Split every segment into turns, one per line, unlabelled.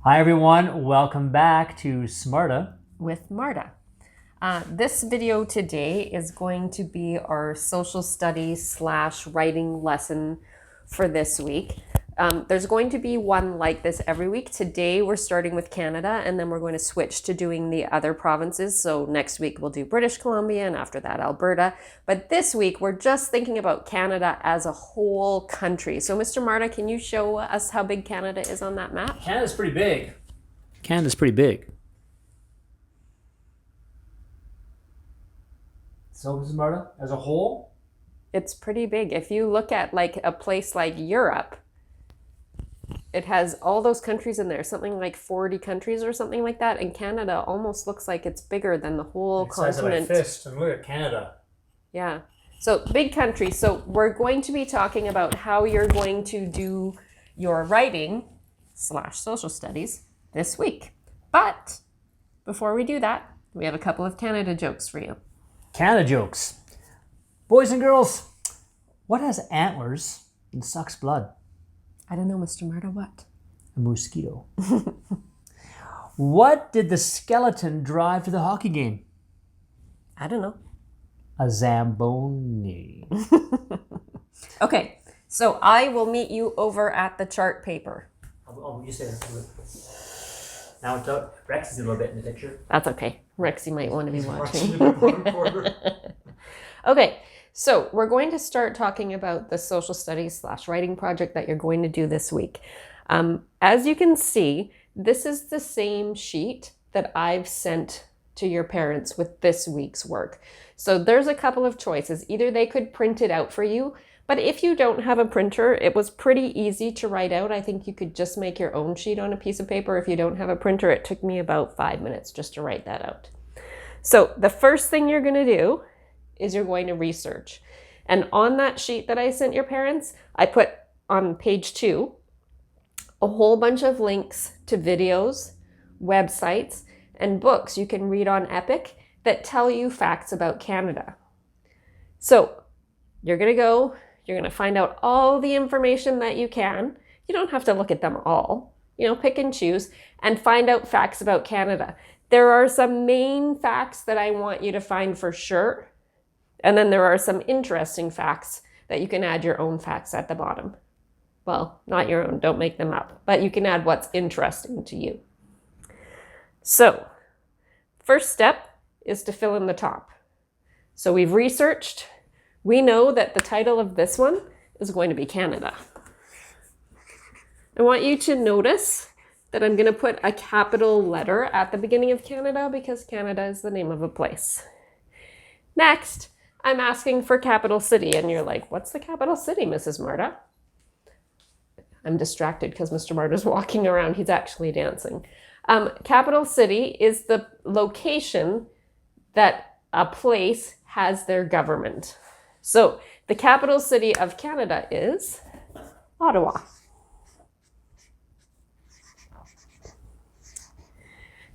Hi everyone, welcome back to Smarta.
With Marta. This video today is going to be our social studies / writing lesson for this week. There's going to be one like this every week. Today we're starting with Canada, and then we're going to switch to doing the other provinces. So next week we'll do British Columbia, and after that Alberta. But this week we're just thinking about Canada as a whole country. So Mr. Marta, can you show us how big Canada is on that map?
Canada's pretty big. Canada's pretty big. So, Mrs. Marta, as a whole?
It's pretty big. If you look at like a place like Europe, it has all those countries in there, something like 40 countries or something like that. And Canada almost looks like it's bigger than the whole continent.
Size of my fist, and look at Canada.
Yeah. So big country. So we're going to be talking about how you're going to do your writing / social studies this week. But before we do that, we have a couple of Canada jokes for you.
Canada jokes. Boys and girls, what has antlers and sucks blood?
I don't know, Mr. Marta, what?
A mosquito. What did the skeleton drive to the hockey game?
I don't know.
A Zamboni.
Okay, so I will meet you over at the chart paper.
Oh, you said it. Now Rex is a little bit in the picture.
That's okay. Rexy might want to be watching. Okay, so we're going to start talking about the social studies / writing project that you're going to do this week. As you can see, this is the same sheet that I've sent to your parents with this week's work. So there's a couple of choices. Either they could print it out for you, but if you don't have a printer, it was pretty easy to write out. I think you could just make your own sheet on a piece of paper. If you don't have a printer, it took me about 5 minutes just to write that out. So the first thing you're going to do is you're going to research. And on that sheet that I sent your parents, I put on page 2 a whole bunch of links to videos, websites, and books you can read on Epic that tell you facts about Canada. So you're going to find out all the information that you can. You don't have to look at them all. Pick and choose and find out facts about Canada. There are some main facts that I want you to find for sure. And then there are some interesting facts that you can add your own facts at the bottom. Well, not your own, don't make them up, but you can add what's interesting to you. So, first step is to fill in the top. So we've researched. We know that the title of this one is going to be Canada. I want you to notice that I'm going to put a capital letter at the beginning of Canada because Canada is the name of a place. Next, I'm asking for capital city, and you're like, what's the capital city, Mrs. Marta? I'm distracted because Mr. Marta's walking around. He's actually dancing. Capital city is the location that a place has their government. So the capital city of Canada is Ottawa.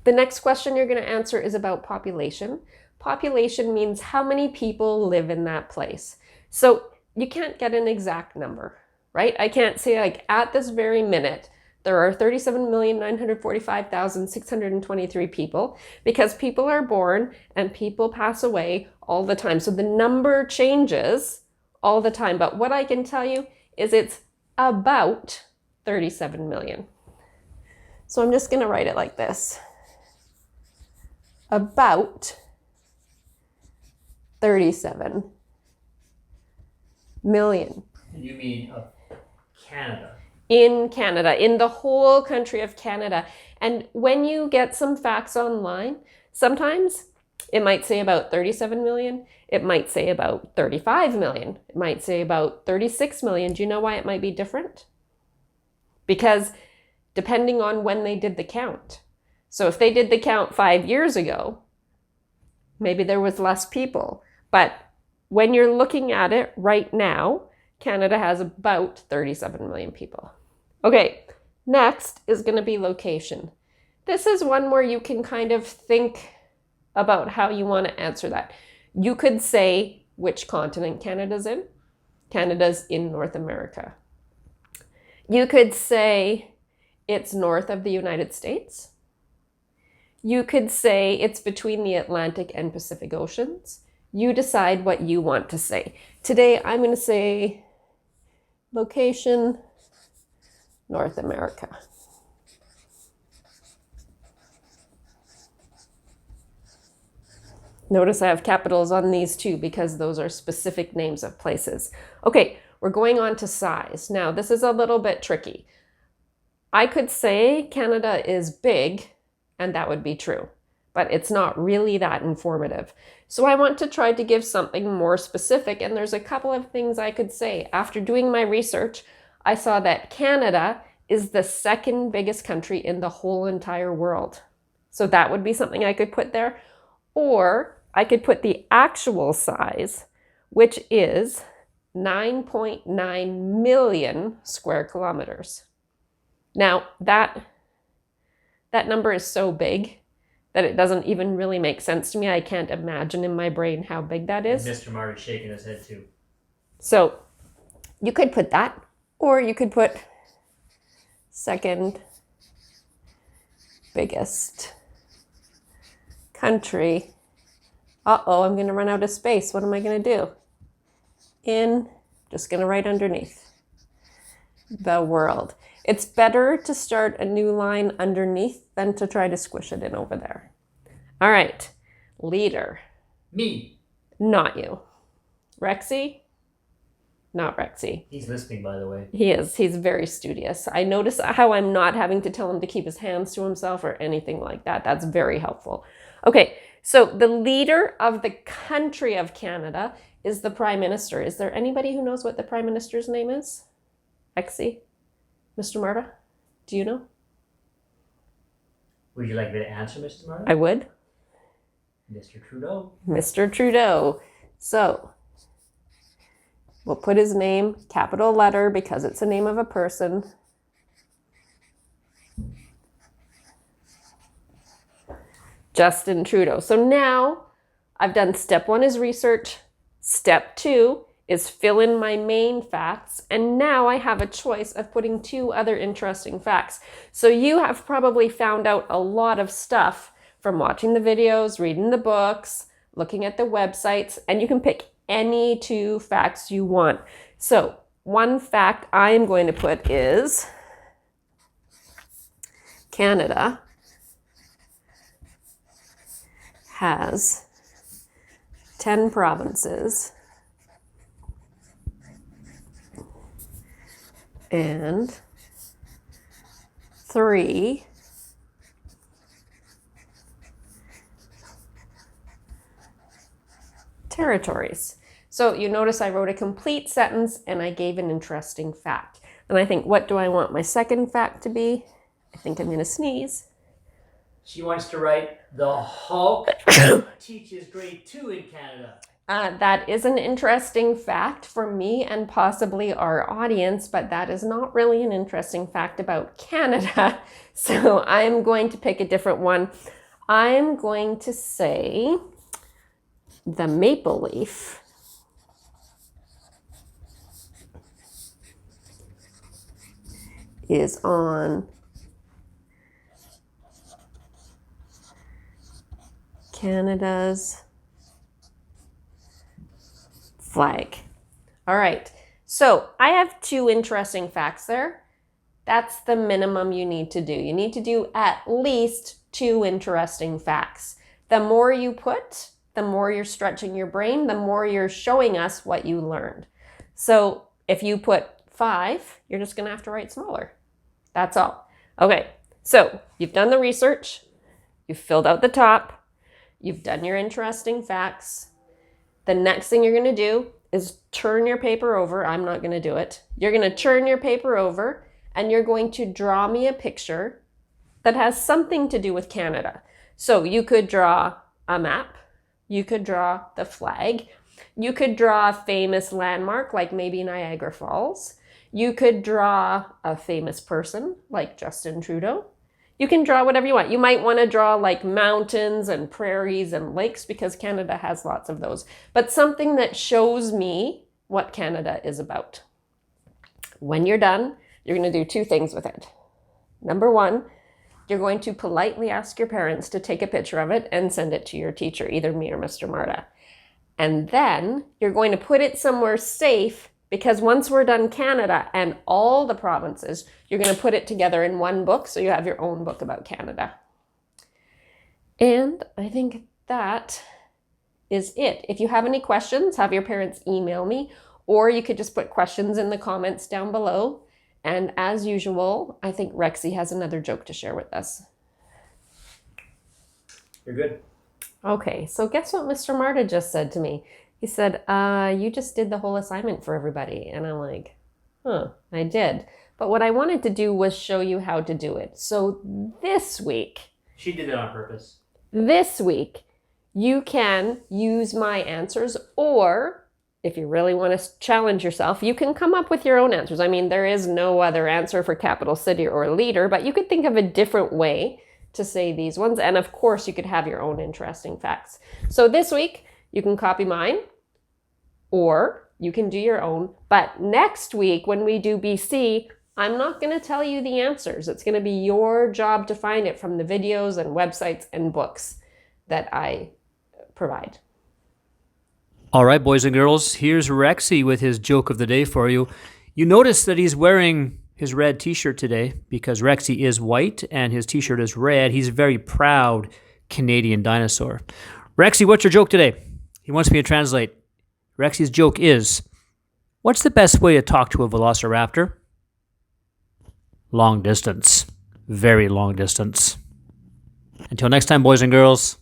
The next question you're going to answer is about population. Population means how many people live in that place. So you can't get an exact number, right? I can't say like at this very minute, there are 37,945,623 people because people are born and people pass away all the time. So the number changes all the time. But what I can tell you is it's about 37 million. So I'm just going to write it like this. About 37 million.
You mean of Canada?
In Canada, in the whole country of Canada. And when you get some facts online, sometimes it might say about 37 million. It might say about 35 million. It might say about 36 million. Do you know why it might be different? Because depending on when they did the count. So if they did the count 5 years ago, maybe there was less people. But when you're looking at it right now, Canada has about 37 million people. Okay, next is going to be location. This is one where you can kind of think about how you want to answer that. You could say which continent Canada's in. Canada's in North America. You could say it's north of the United States. You could say it's between the Atlantic and Pacific Oceans. You decide what you want to say. Today, I'm going to say location, North America. Notice I have capitals on these too because those are specific names of places. Okay, we're going on to size. Now, this is a little bit tricky. I could say Canada is big, and that would be true, but it's not really that informative. So I want to try to give something more specific, and there's a couple of things I could say. After doing my research, I saw that Canada is the second biggest country in the whole entire world. So that would be something I could put there. Or I could put the actual size, which is 9.9 million square kilometers. Now, that number is so big that it doesn't even really make sense to me. I can't imagine in my brain how big that is.
Mr. Marty's shaking his head too.
So you could put that, or you could put second biggest country. Uh-oh, I'm going to run out of space. What am I going to do? Just going to write underneath the world. It's better to start a new line underneath than to try to squish it in over there. All right, leader.
Me.
Not you. Rexy? Not Rexy.
He's listening, by the way.
He is. He's very studious. I notice how I'm not having to tell him to keep his hands to himself or anything like that. That's very helpful. Okay, so the leader of the country of Canada is the Prime Minister. Is there anybody who knows what the Prime Minister's name is? Rexy? Mr. Marta, do you know?
Would you like me to answer, Mr. Marta?
I would.
Mr. Trudeau.
Mr. Trudeau. So we'll put his name, capital letter, because it's the name of a person. Justin Trudeau. So now I've done step 1 is research. Step 2 is fill in my main facts. And now I have a choice of putting 2 other interesting facts. So you have probably found out a lot of stuff from watching the videos, reading the books, looking at the websites, and you can pick any 2 facts you want. So one fact I'm going to put is Canada has 10 provinces and 3 territories. So you notice I wrote a complete sentence and I gave an interesting fact. And I think, what do I want my second fact to be? I think I'm going to sneeze.
She wants to write, the Hulk teaches grade 2 in Canada.
That is an interesting fact for me and possibly our audience, but that is not really an interesting fact about Canada. So I'm going to pick a different one. I'm going to say the maple leaf is on Canada's flag. All right, so I have 2 interesting facts there. That's the minimum you need to do. You need to do at least 2 interesting facts. The more you put, the more you're stretching your brain, the more you're showing us what you learned. So if you put 5, you're just gonna have to write smaller. That's all. Okay, so you've done the research, you've filled out the top, you've done your interesting facts. The next thing you're going to do is turn your paper over. I'm not going to do it. You're going to turn your paper over and you're going to draw me a picture that has something to do with Canada. So you could draw a map. You could draw the flag. You could draw a famous landmark like maybe Niagara Falls. You could draw a famous person like Justin Trudeau. You can draw whatever you want. You might want to draw like mountains and prairies and lakes because Canada has lots of those. But something that shows me what Canada is about. When you're done, you're going to do 2 things with it. Number one, you're going to politely ask your parents to take a picture of it and send it to your teacher, either me or Mr. Marta. And then you're going to put it somewhere safe, because once we're done Canada and all the provinces, you're going to put it together in one book so you have your own book about Canada. And I think that is it. If you have any questions, have your parents email me, or you could just put questions in the comments down below. And as usual, I think Rexy has another joke to share with us.
You're good.
Okay, so guess what Mr. Marta just said to me? He said, you just did the whole assignment for everybody. And I'm like, I did. But what I wanted to do was show you how to do it. So this week...
She did it on purpose.
This week, you can use my answers, or if you really want to challenge yourself, you can come up with your own answers. I mean, there is no other answer for capital city or leader, but you could think of a different way to say these ones. And of course, you could have your own interesting facts. So this week, you can copy mine, or you can do your own. But next week, when we do BC, I'm not going to tell you the answers. It's going to be your job to find it from the videos and websites and books that I provide.
All right, boys and girls, here's Rexy with his joke of the day for you. You notice that he's wearing his red t-shirt today because Rexy is white and his t-shirt is red. He's a very proud Canadian dinosaur. Rexy, what's your joke today? He wants me to translate. Rexy's joke is, what's the best way to talk to a velociraptor? Long distance. Very long distance. Until next time, boys and girls.